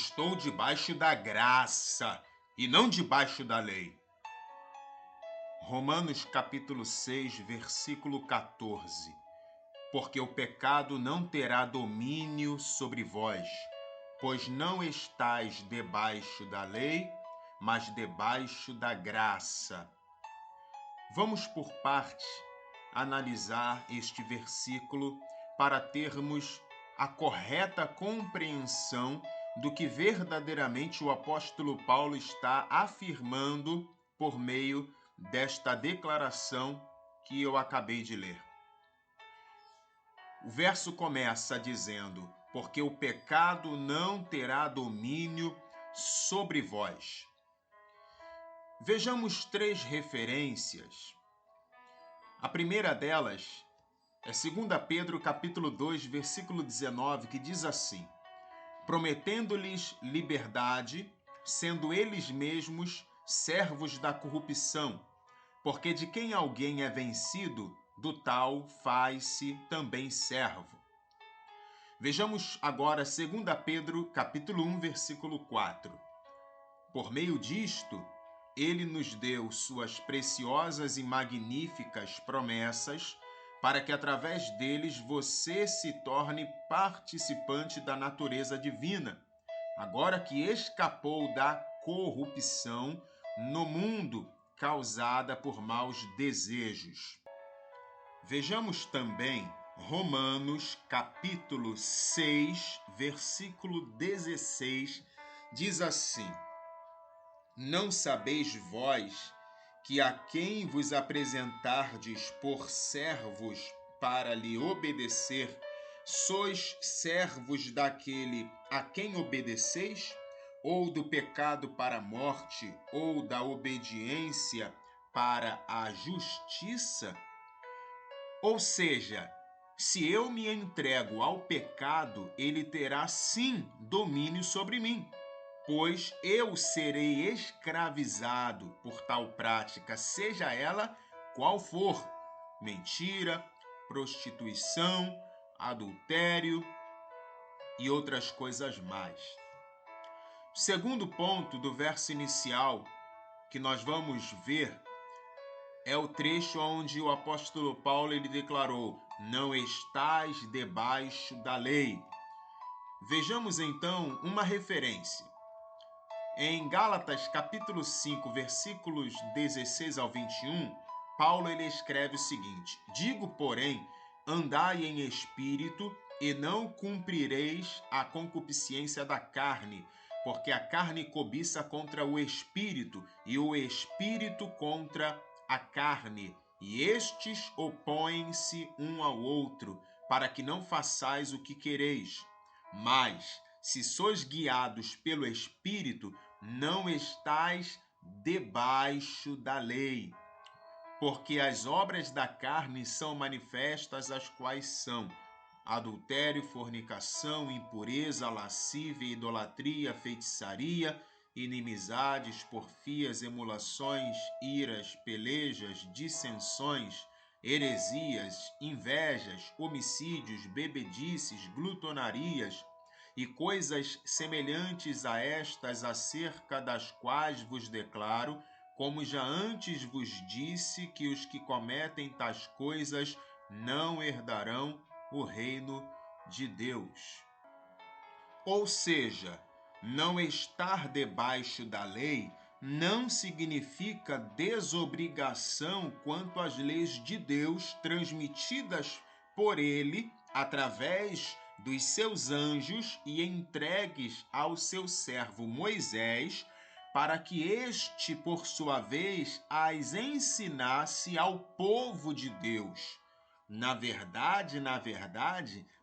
estou debaixo da graça e não debaixo da lei. Romanos capítulo 6, versículo 14. Porque o pecado não terá domínio sobre vós, pois não estáis debaixo da lei, mas debaixo da graça. Vamos por parte analisar este versículo para termos a correta compreensão do que verdadeiramente o apóstolo Paulo está afirmando por meio desta declaração que eu acabei de ler. O verso começa dizendo: porque o pecado não terá domínio sobre vós. Vejamos três referências. A primeira delas é 2 Pedro capítulo 2, versículo 19, que diz assim: prometendo-lhes liberdade, sendo eles mesmos servos da corrupção, porque de quem alguém é vencido, do tal faz-se também servo. Vejamos agora 2 Pedro capítulo 1, versículo 4. Por meio disto, ele nos deu suas preciosas e magníficas promessas, para que através deles você se torne participante da natureza divina, agora que escapou da corrupção no mundo causada por maus desejos. Vejamos também Romanos capítulo 6, versículo 16, diz assim: não sabeis vós que a quem vos apresentardes por servos para lhe obedecer, sois servos daquele a quem obedeceis? Ou do pecado para a morte, ou da obediência para a justiça? Ou seja, se eu me entrego ao pecado, ele terá sim domínio sobre mim, pois eu serei escravizado por tal prática, seja ela qual for: mentira, prostituição, adultério e outras coisas mais. O segundo ponto do verso inicial que nós vamos ver é o trecho onde o apóstolo Paulo ele declarou: não estais debaixo da lei. Vejamos então uma referência. Em Gálatas capítulo 5, versículos 16 ao 21, Paulo ele escreve o seguinte: digo, porém, andai em espírito e não cumprireis a concupiscência da carne, porque a carne cobiça contra o espírito e o espírito contra a carne, e estes opõem-se um ao outro, para que não façais o que quereis. Mas se sois guiados pelo Espírito, não estais debaixo da lei. Porque as obras da carne são manifestas, as quais são adultério, fornicação, impureza, lascívia, idolatria, feitiçaria, inimizades, porfias, emulações, iras, pelejas, dissensões, heresias, invejas, homicídios, bebedices, glutonarias e coisas semelhantes a estas, acerca das quais vos declaro, como já antes vos disse, que os que cometem tais coisas não herdarão o reino de Deus. Ou seja, não estar debaixo da lei não significa desobrigação quanto às leis de Deus transmitidas por ele através dos seus anjos e entregues ao seu servo Moisés, para que este, por sua vez, as ensinasse ao povo de Deus. Na verdade,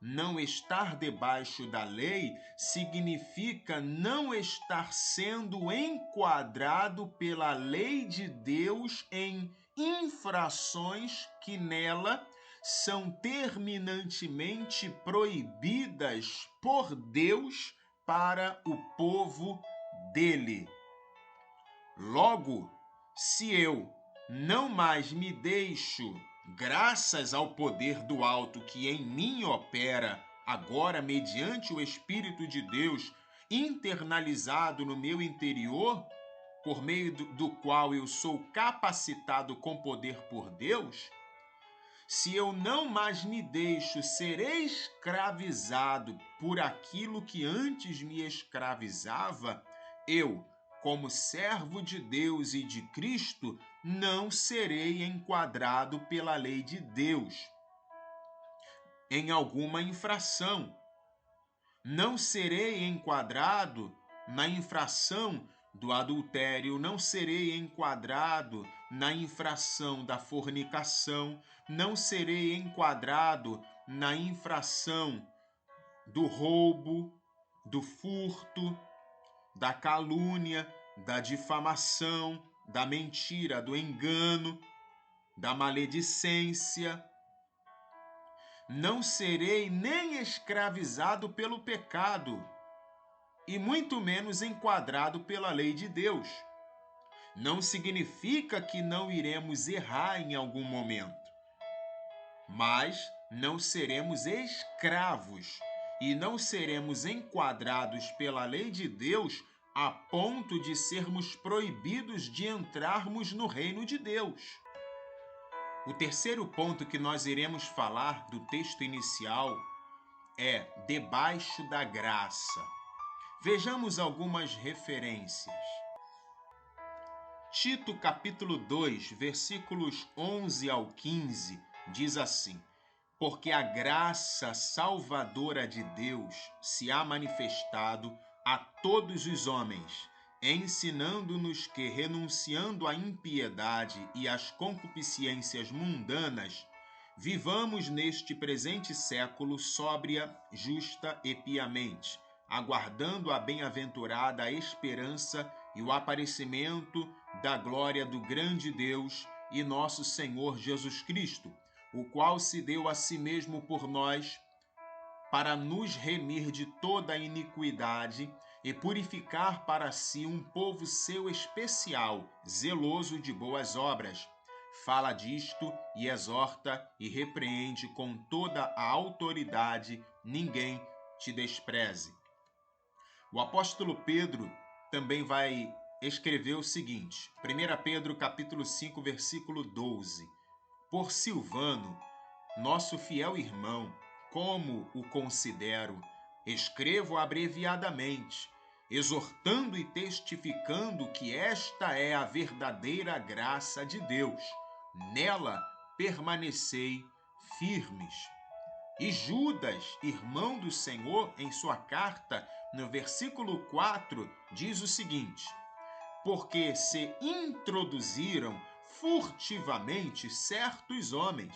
não estar debaixo da lei significa não estar sendo enquadrado pela lei de Deus em infrações que nela são terminantemente proibidas por Deus para o povo dele. Logo, se eu não mais me deixo, graças ao poder do alto que em mim opera, agora mediante o Espírito de Deus, internalizado no meu interior, por meio do qual eu sou capacitado com poder por Deus, se eu não mais me deixo ser escravizado por aquilo que antes me escravizava, eu, como servo de Deus e de Cristo, não serei enquadrado pela lei de Deus em alguma infração. Não serei enquadrado na infração do adultério, não serei enquadrado na infração da fornicação, não serei enquadrado na infração do roubo, do furto, da calúnia, da difamação, da mentira, do engano, da maledicência. Não serei nem escravizado pelo pecado, e muito menos enquadrado pela lei de Deus. Não significa que não iremos errar em algum momento, mas não seremos escravos e não seremos enquadrados pela lei de Deus a ponto de sermos proibidos de entrarmos no reino de Deus. O terceiro ponto que nós iremos falar do texto inicial é debaixo da graça. Vejamos algumas referências. Tito capítulo 2, versículos 11 ao 15, diz assim: porque a graça salvadora de Deus se há manifestado a todos os homens, ensinando-nos que, renunciando à impiedade e às concupiscências mundanas, vivamos neste presente século sóbria, justa e piamente, aguardando a bem-aventurada esperança e o aparecimento da glória do grande Deus e nosso Senhor Jesus Cristo, o qual se deu a si mesmo por nós, para nos remir de toda a iniquidade e purificar para si um povo seu especial, zeloso de boas obras. Fala disto e exorta e repreende com toda a autoridade, ninguém te despreze. O apóstolo Pedro também vai escrever o seguinte, 1 Pedro capítulo 5, versículo 12. Por Silvano, nosso fiel irmão, como o considero, escrevo abreviadamente, exortando e testificando que esta é a verdadeira graça de Deus. Nela permanecei firmes. E Judas, irmão do Senhor, em sua carta, no versículo 4, diz o seguinte: porque se introduziram furtivamente certos homens,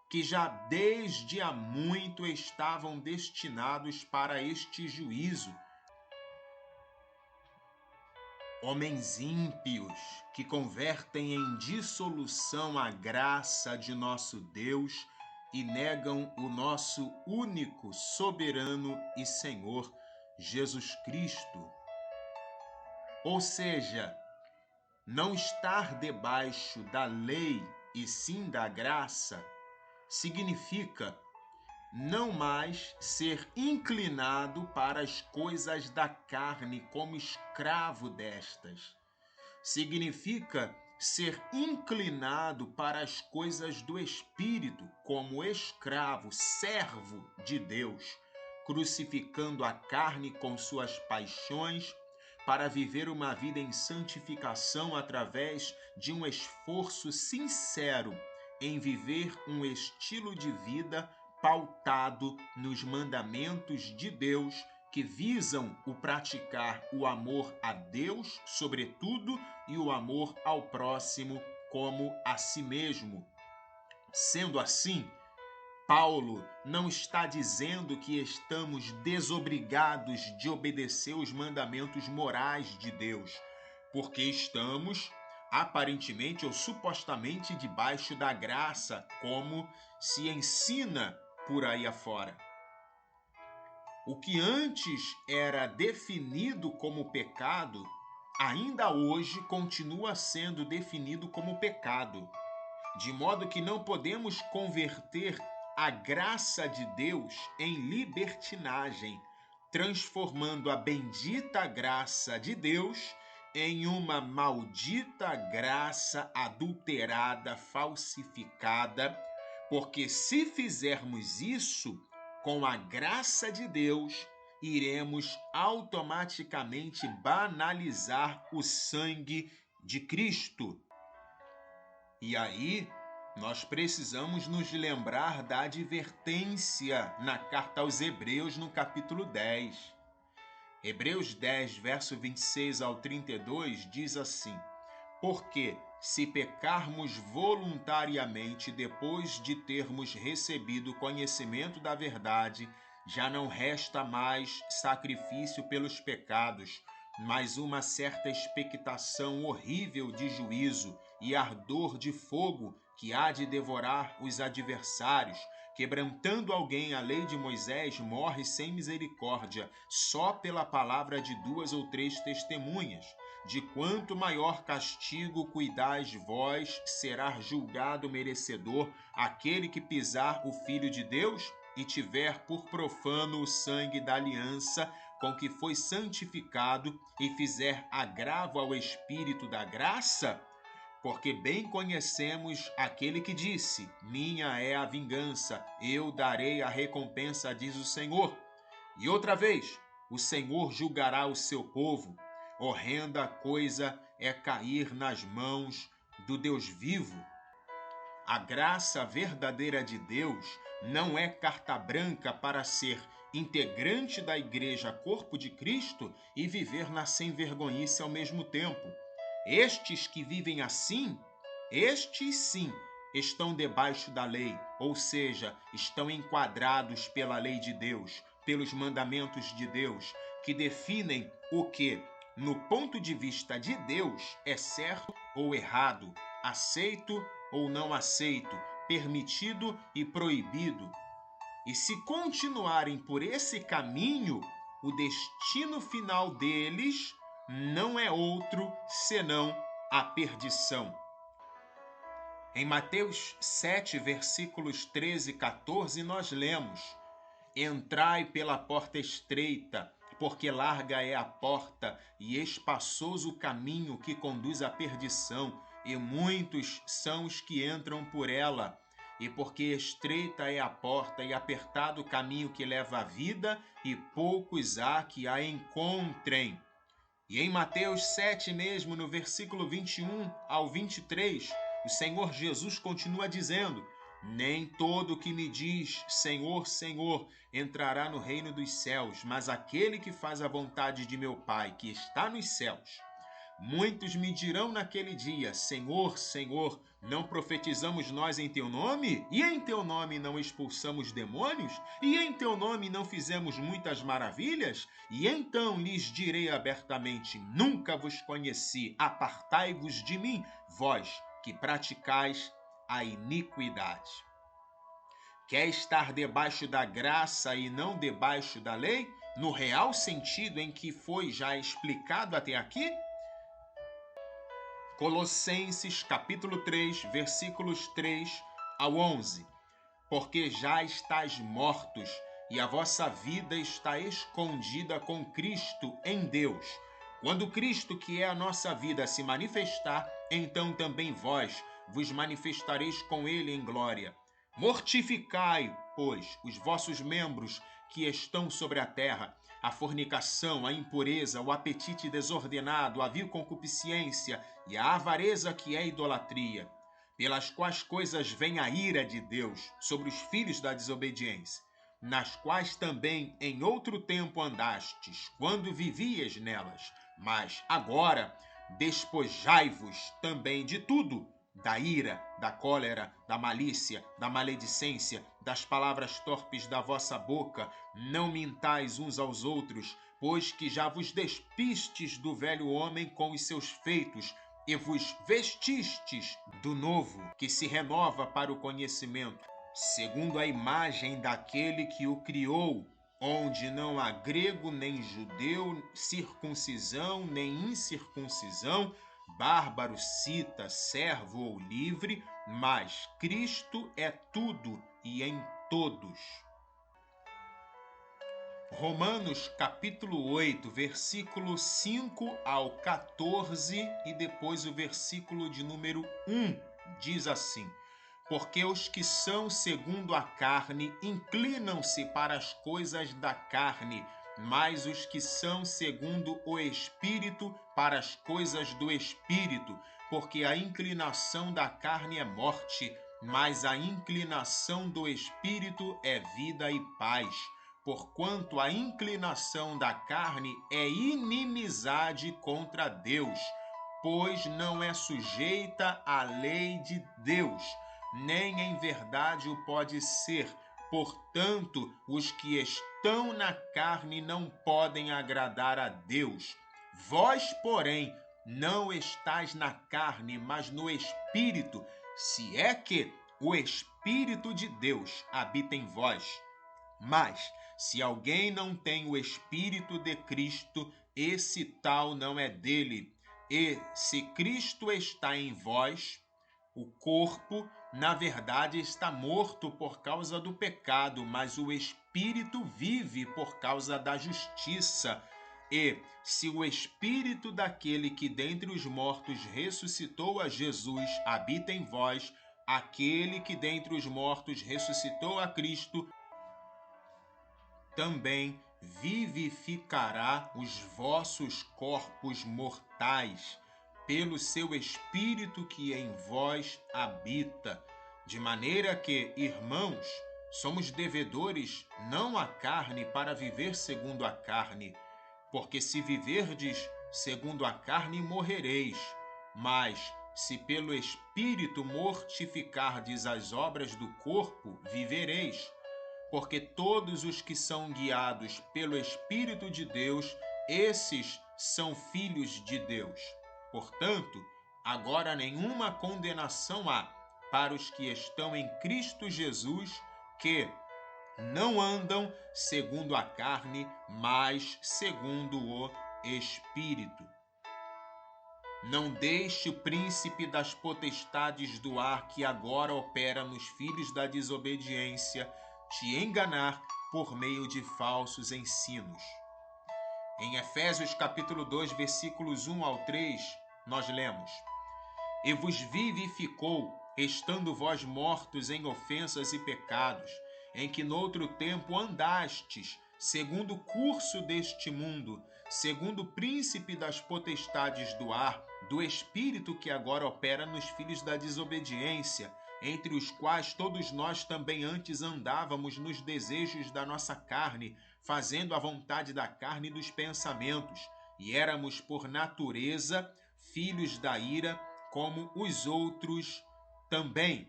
que já desde há muito estavam destinados para este juízo. Homens ímpios que convertem em dissolução a graça de nosso Deus e negam o nosso único, soberano e Senhor, Jesus Cristo. Ou seja, não estar debaixo da lei e sim da graça significa não mais ser inclinado para as coisas da carne como escravo destas. Significa ser inclinado para as coisas do Espírito como escravo, servo de Deus, crucificando a carne com suas paixões, para viver uma vida em santificação através de um esforço sincero em viver um estilo de vida pautado nos mandamentos de Deus que visam o praticar o amor a Deus, sobretudo, e o amor ao próximo como a si mesmo. Sendo assim, Paulo não está dizendo que estamos desobrigados de obedecer os mandamentos morais de Deus, porque estamos aparentemente ou supostamente debaixo da graça, como se ensina por aí afora. O que antes era definido como pecado, ainda hoje continua sendo definido como pecado, de modo que não podemos converter a graça de Deus em libertinagem, transformando a bendita graça de Deus em uma maldita graça adulterada, falsificada, porque se fizermos isso com a graça de Deus, iremos automaticamente banalizar o sangue de Cristo. E aí, nós precisamos nos lembrar da advertência na carta aos Hebreus, no capítulo 10. Hebreus 10, verso 26 ao 32, diz assim: porque se pecarmos voluntariamente depois de termos recebido conhecimento da verdade, já não resta mais sacrifício pelos pecados, mas uma certa expectação horrível de juízo e ardor de fogo que há de devorar os adversários. Quebrantando alguém a lei de Moisés, morre sem misericórdia, só pela palavra de 2 ou 3 testemunhas. De quanto maior castigo cuidais vós, será julgado merecedor aquele que pisar o Filho de Deus e tiver por profano o sangue da aliança com que foi santificado e fizer agravo ao Espírito da graça? Porque bem conhecemos aquele que disse: minha é a vingança, eu darei a recompensa, diz o Senhor. E outra vez, o Senhor julgará o seu povo. Horrenda coisa é cair nas mãos do Deus vivo. A graça verdadeira de Deus não é carta branca para ser integrante da Igreja Corpo de Cristo e viver na sem-vergonhice ao mesmo tempo. Estes que vivem assim, estes sim, estão debaixo da lei, ou seja, estão enquadrados pela lei de Deus, pelos mandamentos de Deus, que definem o que, no ponto de vista de Deus, é certo ou errado, aceito ou não aceito, permitido e proibido. E se continuarem por esse caminho, o destino final deles não é outro senão a perdição. Em Mateus 7, versículos 13 e 14, nós lemos: entrai pela porta estreita, porque larga é a porta e espaçoso o caminho que conduz à perdição, e muitos são os que entram por ela. E porque estreita é a porta e apertado o caminho que leva à vida, e poucos há que a encontrem. E em Mateus 7 mesmo, no versículo 21 ao 23, o Senhor Jesus continua dizendo: nem todo que me diz Senhor, Senhor, entrará no reino dos céus, mas aquele que faz a vontade de meu Pai, que está nos céus. Muitos me dirão naquele dia: Senhor, Senhor, não profetizamos nós em teu nome? E em teu nome não expulsamos demônios? E em teu nome não fizemos muitas maravilhas? E então lhes direi abertamente: nunca vos conheci, apartai-vos de mim, vós que praticais a iniquidade. Quer estar debaixo da graça e não debaixo da lei, no real sentido em que foi já explicado até aqui? Colossenses capítulo 3, versículos 3 ao 11. Porque já estáis mortos, e a vossa vida está escondida com Cristo em Deus. Quando Cristo, que é a nossa vida, se manifestar, então também vós vos manifestareis com ele em glória. Mortificai, pois, os vossos membros que estão sobre a terra, a fornicação, a impureza, o apetite desordenado, a vil concupiscência e a avareza, que é idolatria, pelas quais coisas vem a ira de Deus sobre os filhos da desobediência, nas quais também em outro tempo andastes, quando vivias nelas. Mas agora despojai-vos também de tudo: da ira, da cólera, da malícia, da maledicência, das palavras torpes da vossa boca. Não mintais uns aos outros, pois que já vos despistes do velho homem com os seus feitos, e vos vestistes do novo, que se renova para o conhecimento, segundo a imagem daquele que o criou, onde não há grego nem judeu, circuncisão nem incircuncisão, bárbaro, cita, servo ou livre, mas Cristo é tudo e em todos. Romanos capítulo 8, versículo 5 ao 14 e depois o versículo de número 1 diz assim: porque os que são segundo a carne inclinam-se para as coisas da carne, mas os que são segundo o Espírito para as coisas do Espírito, porque a inclinação da carne é morte, mas a inclinação do Espírito é vida e paz. Porquanto a inclinação da carne é inimizade contra Deus, pois não é sujeita à lei de Deus, nem em verdade o pode ser. Portanto, os que estão na carne não podem agradar a Deus. Vós, porém, não estáis na carne, mas no Espírito, se é que o Espírito de Deus habita em vós. Mas, se alguém não tem o Espírito de Cristo, esse tal não é dele. E se Cristo está em vós, o corpo, na verdade, está morto por causa do pecado, mas o Espírito vive por causa da justiça. E se o Espírito daquele que dentre os mortos ressuscitou a Jesus habita em vós, aquele que dentre os mortos ressuscitou a Cristo também vivificará os vossos corpos mortais, pelo seu Espírito que em vós habita. De maneira que, irmãos, somos devedores não à carne para viver segundo a carne, porque se viverdes segundo a carne, morrereis. Mas, se pelo Espírito mortificardes as obras do corpo, vivereis. Porque todos os que são guiados pelo Espírito de Deus, esses são filhos de Deus. Portanto, agora nenhuma condenação há para os que estão em Cristo Jesus, que não andam segundo a carne, mas segundo o Espírito. Não deixe o príncipe das potestades do ar que agora opera nos filhos da desobediência te enganar por meio de falsos ensinos. Em Efésios capítulo 2, versículos 1 ao 3, nós lemos: E vos vivificou, estando vós mortos em ofensas e pecados, em que noutro tempo andastes, segundo o curso deste mundo, segundo o príncipe das potestades do ar, do espírito que agora opera nos filhos da desobediência, entre os quais todos nós também antes andávamos nos desejos da nossa carne, fazendo a vontade da carne e dos pensamentos, e éramos por natureza filhos da ira, como os outros também.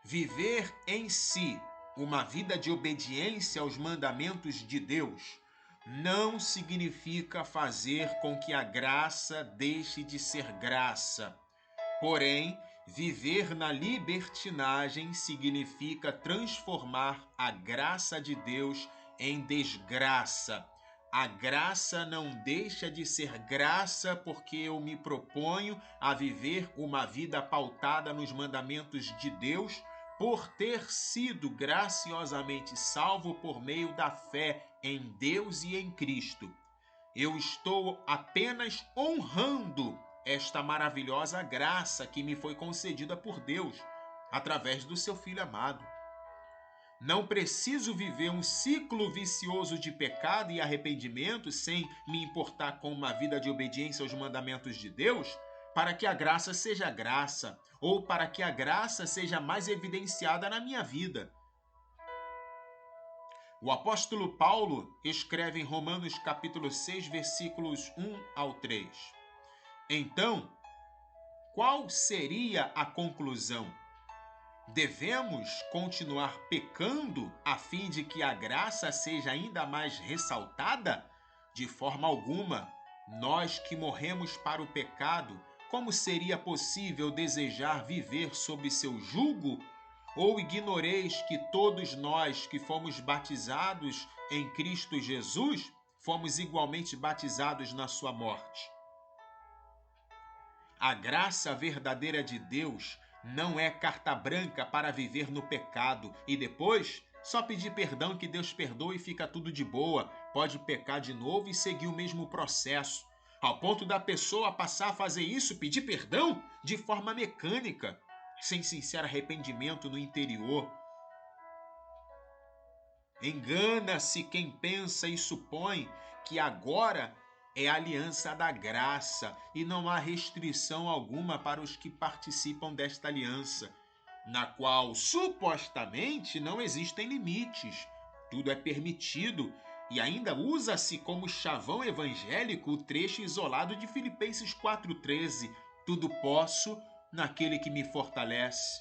Viver em si uma vida de obediência aos mandamentos de Deus não significa fazer com que a graça deixe de ser graça. Porém, viver na libertinagem significa transformar a graça de Deus em desgraça. A graça não deixa de ser graça porque eu me proponho a viver uma vida pautada nos mandamentos de Deus, por ter sido graciosamente salvo por meio da fé em Deus e em Cristo. Eu estou apenas honrando esta maravilhosa graça que me foi concedida por Deus, através do seu Filho amado. Não preciso viver um ciclo vicioso de pecado e arrependimento sem me importar com uma vida de obediência aos mandamentos de Deus, para que a graça seja graça, ou para que a graça seja mais evidenciada na minha vida. O apóstolo Paulo escreve em Romanos capítulo 6, versículos 1 ao 3. Então, qual seria a conclusão? Devemos continuar pecando a fim de que a graça seja ainda mais ressaltada? De forma alguma. Nós que morremos para o pecado, como seria possível desejar viver sob seu jugo? Ou ignoreis que todos nós que fomos batizados em Cristo Jesus, fomos igualmente batizados na sua morte? A graça verdadeira de Deus não é carta branca para viver no pecado e depois Só pedir perdão que Deus perdoa e fica tudo de boa. Pode pecar de novo e seguir o mesmo processo, ao ponto da pessoa passar a fazer isso, pedir perdão, de forma mecânica, sem sincero arrependimento no interior. Engana-se quem pensa e supõe que agora é a aliança da graça e não há restrição alguma para os que participam desta aliança, na qual supostamente não existem limites. Tudo é permitido e ainda usa-se como chavão evangélico o trecho isolado de Filipenses 4,13: tudo posso naquele que me fortalece.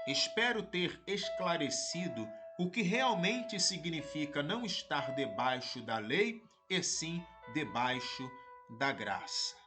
Espero ter esclarecido o que realmente significa não estar debaixo da lei, e sim debaixo da graça.